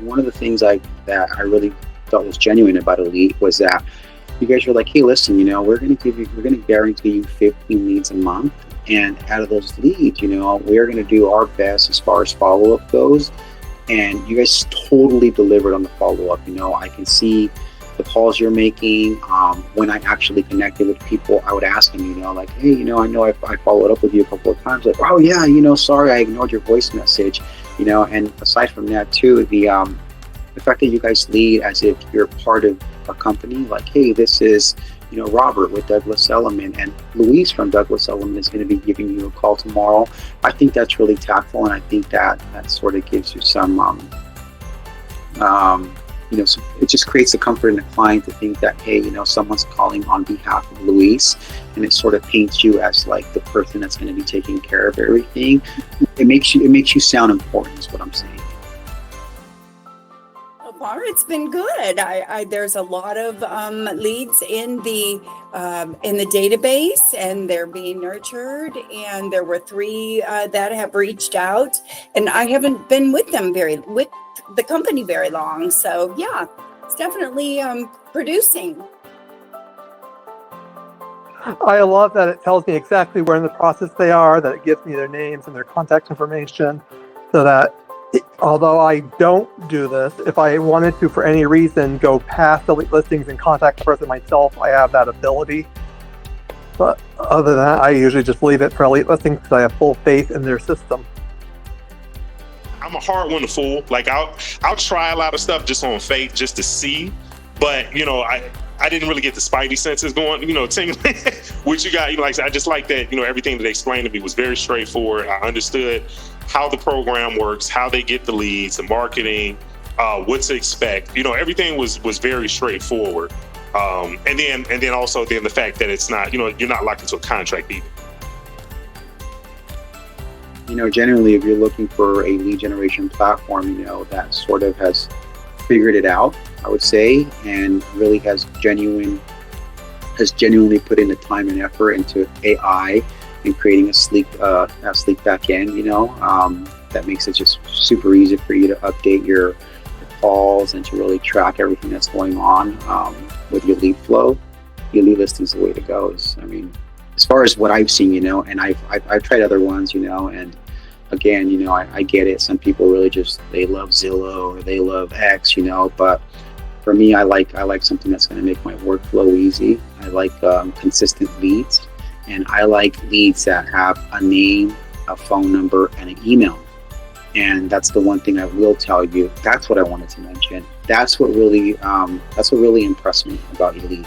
one of the things that I really felt was genuine about Elite was that you guys were like, hey, listen, we're going to guarantee you 15 leads a month. And out of those leads, we're going to do our best as far as follow-up goes. And you guys totally delivered on the follow-up. I can see the calls you're making. When I actually connected with people, I would ask them, like, hey, I know I followed up with you a couple of times. Like, oh yeah, sorry, I ignored your voice message. And aside from that too, the fact that you guys lead as if you're part of a company, like, hey, this is, Robert with Douglas Elliman, and Luis from Douglas Elliman is going to be giving you a call tomorrow. I think that's really tactful, and I think that sort of gives you some, so it just creates the comfort in the client to think that, hey, someone's calling on behalf of Luis, and it sort of paints you as like the person that's going to be taking care of everything. It makes you sound important, is what I'm saying. Far, it's been good. There's a lot of leads in the database, and they're being nurtured. And there were 3 that have reached out, and I haven't been with the company very long. So yeah, it's definitely producing. I love that it tells me exactly where in the process they are, that it gives me their names and their contact information, so that although I don't do this, if I wanted to, for any reason, go past Elite Listings and contact the person myself, I have that ability. But other than that, I usually just leave it for Elite Listings because I have full faith in their system. I'm a hard one to fool. Like, I'll try a lot of stuff just on faith, just to see. But, I didn't really get the spidey senses going, tingling, which you got, like, I just like that, everything that they explained to me was very straightforward. I understood how the program works, how they get the leads, the marketing, what to expect. Everything was very straightforward. And then also the fact that it's not, you're not locked into a contract either. Generally, if you're looking for a lead generation platform, that sort of has figured it out, I would say, and really has genuinely put in the time and effort into AI and creating a sleek back end, that makes it just super easy for you to update your calls and to really track everything that's going on with your lead flow. Your lead listing is the way to go. As far as what I've seen, and I've tried other ones, and again, I get it. Some people really they love Zillow or they love X, but for me, I like something that's going to make my workflow easy. I like consistent leads, and I like leads that have a name, a phone number, and an email. And that's the one thing I will tell you. That's what I wanted to mention. That's what really impressed me about Elite.